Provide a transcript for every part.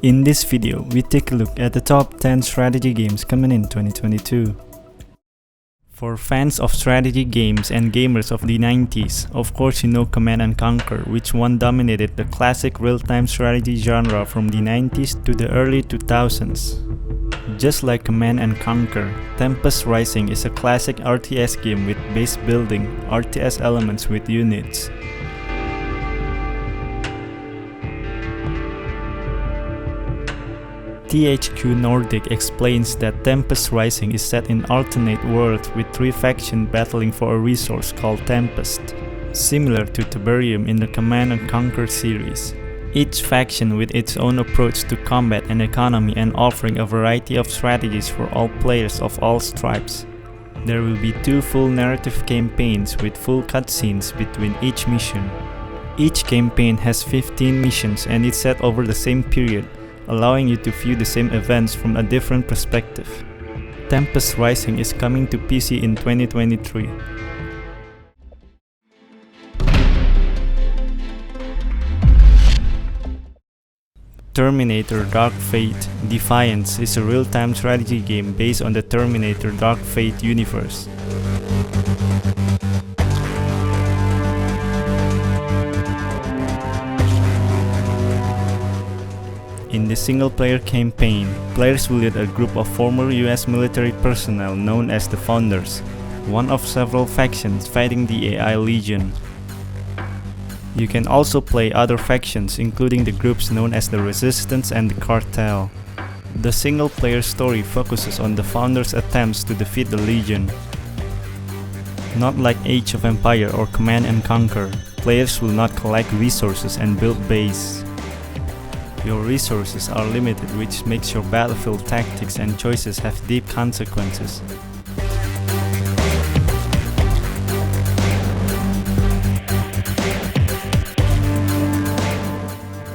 In this video, we take a look at the top 10 strategy games coming in 2022. For fans of strategy games and gamers of the 90s, of course you know Command & Conquer, which one dominated the classic real-time strategy genre from the 90s to the early 2000s. Just like Command & Conquer, Tempest Rising is a classic RTS game with base building, RTS elements with units. THQ Nordic explains that Tempest Rising is set in alternate worlds with 3 factions battling for a resource called Tempest, similar to Tiberium in the Command & Conquer series. Each faction with its own approach to combat and economy and offering a variety of strategies for all players of all stripes. There will be 2 full narrative campaigns with full cutscenes between each mission. Each campaign has 15 missions and is set over the same period, allowing you to view the same events from a different perspective. Tempest Rising is coming to PC in 2023. Terminator Dark Fate Defiance is a real-time strategy game based on the Terminator Dark Fate universe. In the single-player campaign, players will lead a group of former US military personnel known as the Founders, one of several factions fighting the AI Legion. You can also play other factions, including the groups known as the Resistance and the Cartel. The single-player story focuses on the Founders' attempts to defeat the Legion. Not like Age of Empire or Command & Conquer, players will not collect resources and build base. Your resources are limited, which makes your battlefield tactics and choices have deep consequences.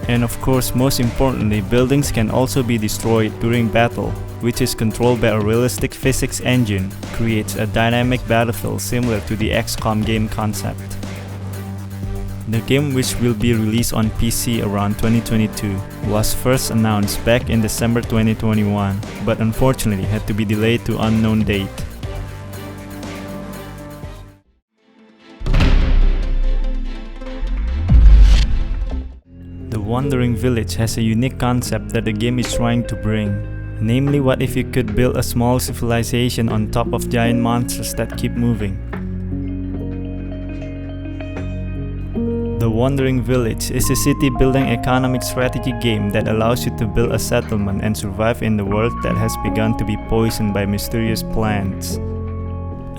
And of course, most importantly, buildings can also be destroyed during battle, which is controlled by a realistic physics engine, creates a dynamic battlefield similar to the XCOM game concept. The game, which will be released on PC around 2022, was first announced back in December 2021, but unfortunately had to be delayed to unknown date. The Wandering Village has a unique concept that the game is trying to bring. Namely, what if you could build a small civilization on top of giant monsters that keep moving? The Wandering Village is a city-building economic strategy game that allows you to build a settlement and survive in the world that has begun to be poisoned by mysterious plants.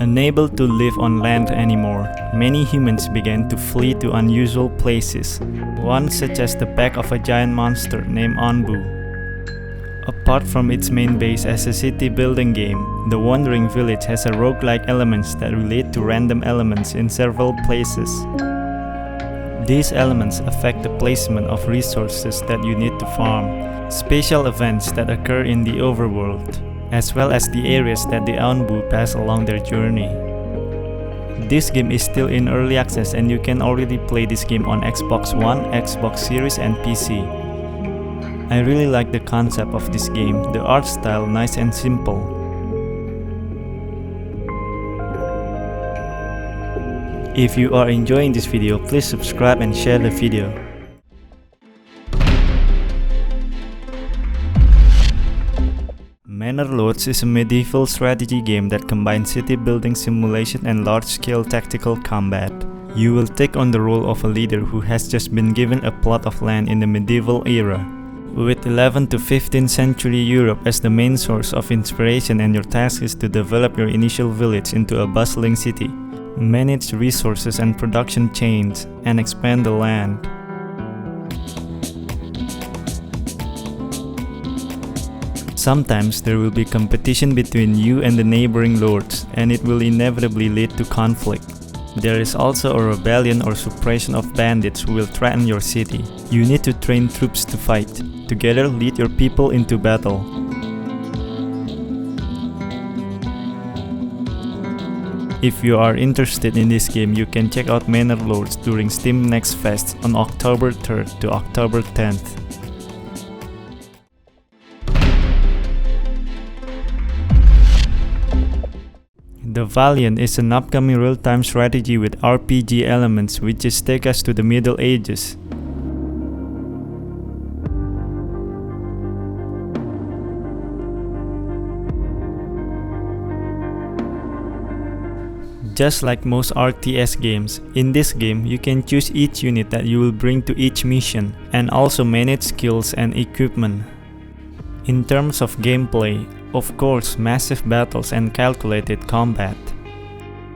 Unable to live on land anymore, many humans began to flee to unusual places, one such as the back of a giant monster named Onbu. Apart from its main base as a city-building game, the Wandering Village has a roguelike elements that relate to random elements in several places. These elements affect the placement of resources that you need to farm, special events that occur in the overworld, as well as the areas that the Onbu pass along their journey. This game is still in early access and you can already play this game on Xbox One, Xbox Series and PC. I really like the concept of this game, the art style nice and simple. If you are enjoying this video, please subscribe and share the video. Manor Lords is a medieval strategy game that combines city building simulation and large-scale tactical combat. You will take on the role of a leader who has just been given a plot of land in the medieval era. With 11th to 15th century Europe as the main source of inspiration, and your task is to develop your initial village into a bustling city, manage resources and production chains, and expand the land. Sometimes there will be competition between you and the neighboring lords, and it will inevitably lead to conflict. There is also a rebellion or suppression of bandits who will threaten your city. You need to train troops to fight. Together, lead your people into battle. If you are interested in this game, you can check out Manor Lords during Steam Next Fest on October 3rd to October 10th. The Valiant is an upcoming real-time strategy with RPG elements which just take us to the Middle Ages. Just like most RTS games, in this game you can choose each unit that you will bring to each mission and also manage skills and equipment. In terms of gameplay, of course, massive battles and calculated combat.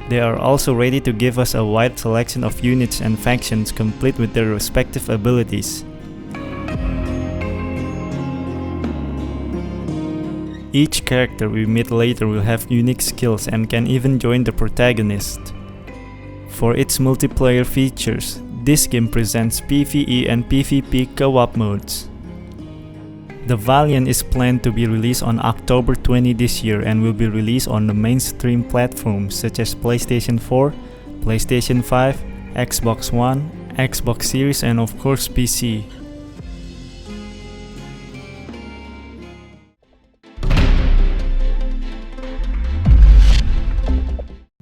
They are also ready to give us a wide selection of units and factions complete with their respective abilities. Each character we meet later will have unique skills and can even join the protagonist. For its multiplayer features, this game presents PvE and PvP co-op modes. The Valiant is planned to be released on October 20 this year and will be released on the mainstream platforms such as PlayStation 4, PlayStation 5, Xbox One, Xbox Series and of course PC.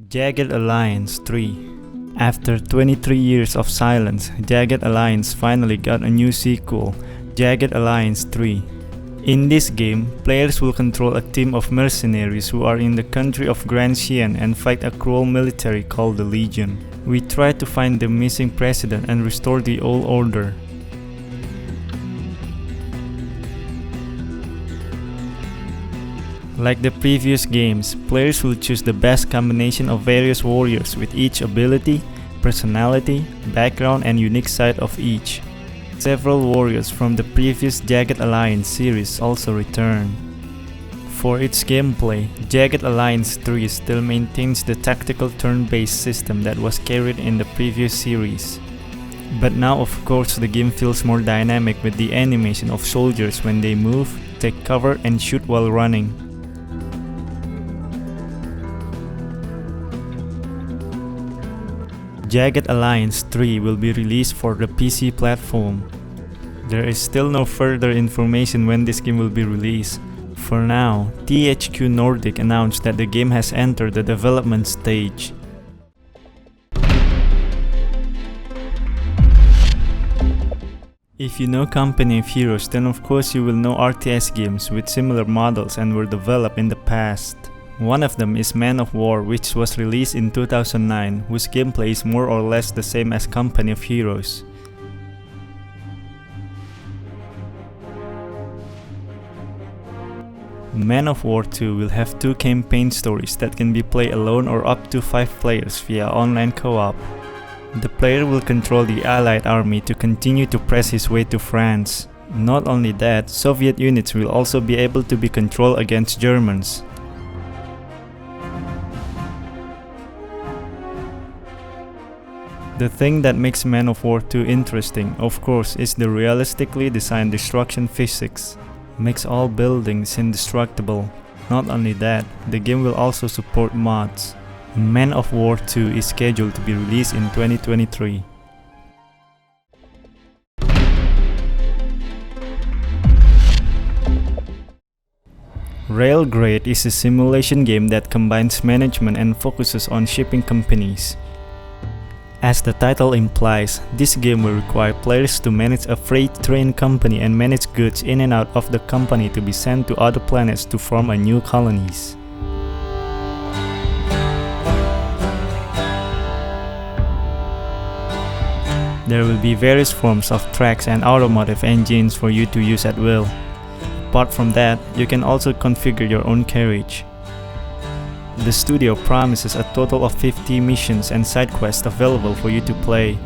Jagged Alliance 3. After 23 years of silence, Jagged Alliance finally got a new sequel, Jagged Alliance 3. In this game, players will control a team of mercenaries who are in the country of Grand Xian and fight a cruel military called the Legion. We try to find the missing president and restore the old order. Like the previous games, players will choose the best combination of various warriors with each ability, personality, background and unique side of each. Several warriors from the previous Jagged Alliance series also return. For its gameplay, Jagged Alliance 3 still maintains the tactical turn-based system that was carried in the previous series. But now of course the game feels more dynamic with the animation of soldiers when they move, take cover and shoot while running. Jagged Alliance 3 will be released for the PC platform. There is still no further information when this game will be released. For now, THQ Nordic announced that the game has entered the development stage. If you know Company of Heroes, then of course you will know RTS games with similar models and were developed in the past. One of them is Man of War, which was released in 2009, whose gameplay is more or less the same as Company of Heroes. Man of War 2 will have 2 campaign stories that can be played alone or up to 5 players via online co-op. The player will control the Allied army to continue to press his way to France. Not only that, Soviet units will also be able to be controlled against Germans. The thing that makes Man of War 2 interesting, of course, is the realistically designed destruction physics. Makes all buildings indestructible. Not only that, the game will also support mods. Man of War 2 is scheduled to be released in 2023. Railgrade is a simulation game that combines management and focuses on shipping companies. As the title implies, this game will require players to manage a freight train company and manage goods in and out of the company to be sent to other planets to form a new colonies. There will be various forms of tracks and automotive engines for you to use at will. Apart from that, you can also configure your own carriage. The studio promises a total of 50 missions and side quests available for you to play.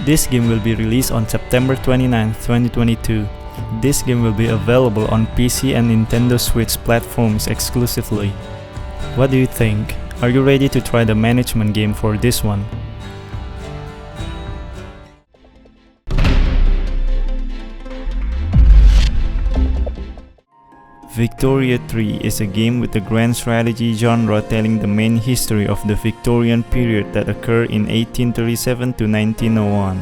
This game will be released on September 29, 2022. This game will be available on PC and Nintendo Switch platforms exclusively. What do you think? Are you ready to try the management game for this one? Victoria 3 is a game with a grand strategy genre telling the main history of the Victorian period that occurred in 1837 to 1901.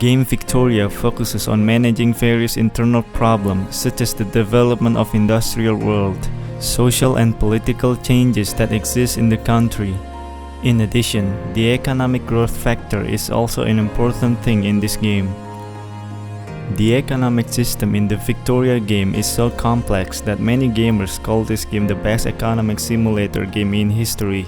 Game Victoria focuses on managing various internal problems such as the development of industrial world, social and political changes that exist in the country. In addition, the economic growth factor is also an important thing in this game. The economic system in the Victoria game is so complex that many gamers call this game the best economic simulator game in history.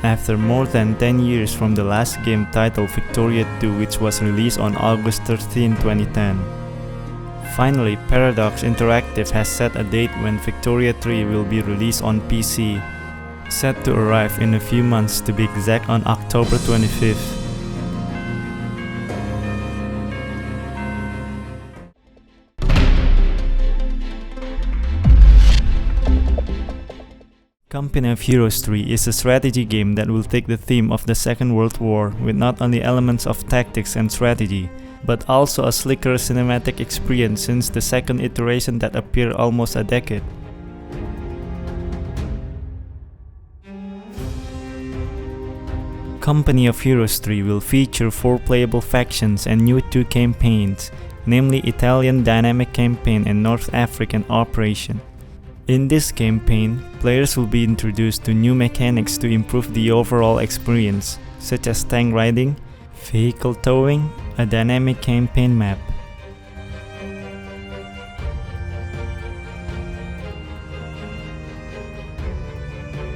After more than 10 years from the last game titled Victoria 2, which was released on August 13, 2010. Finally, Paradox Interactive has set a date when Victoria 3 will be released on PC, set to arrive in a few months, to be exact on October 25th. Company of Heroes 3 is a strategy game that will take the theme of the Second World War with not only elements of tactics and strategy, but also a slicker cinematic experience since the second iteration that appeared almost a decade. Company of Heroes 3 will feature 4 playable factions and new 2 campaigns, namely Italian Dynamic Campaign and North African Operation. In this campaign, players will be introduced to new mechanics to improve the overall experience, such as tank riding, vehicle towing, a dynamic campaign map.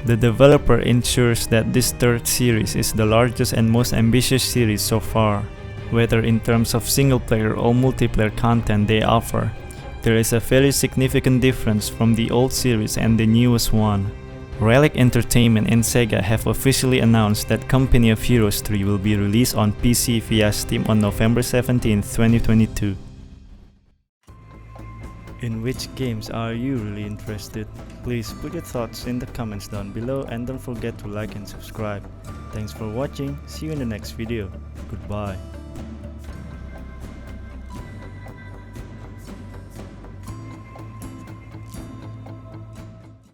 The developer ensures that this third series is the largest and most ambitious series so far, whether in terms of single player or multiplayer content they offer. There is a very significant difference from the old series and the newest one. Relic Entertainment and Sega have officially announced that Company of Heroes 3 will be released on PC via Steam on November 17, 2022. In which games are you really interested? Please put your thoughts in the comments down below and don't forget to like and subscribe. Thanks for watching, see you in the next video. Goodbye.